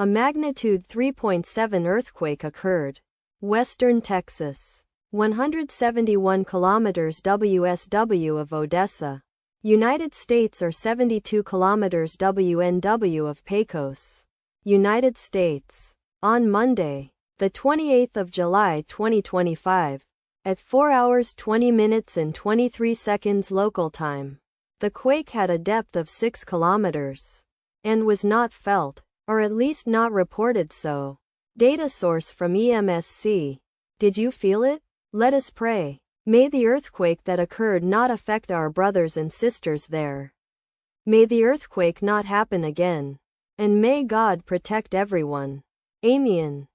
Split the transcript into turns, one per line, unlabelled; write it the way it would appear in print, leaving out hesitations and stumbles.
A magnitude 3.7 earthquake occurred. Western Texas. 171 kilometers WSW of Odessa, United States, or 72 kilometers WNW of Pecos, United States. On Monday, the 28th of July 2025, at 4 hours 20 minutes and 23 seconds local time, the quake had a depth of 6 kilometers and was not felt, or at least not reported so. Data source from EMSC. Did you feel it? Let us pray. May the earthquake that occurred not affect our brothers and sisters there. May the earthquake not happen again. And may God protect everyone. Amen.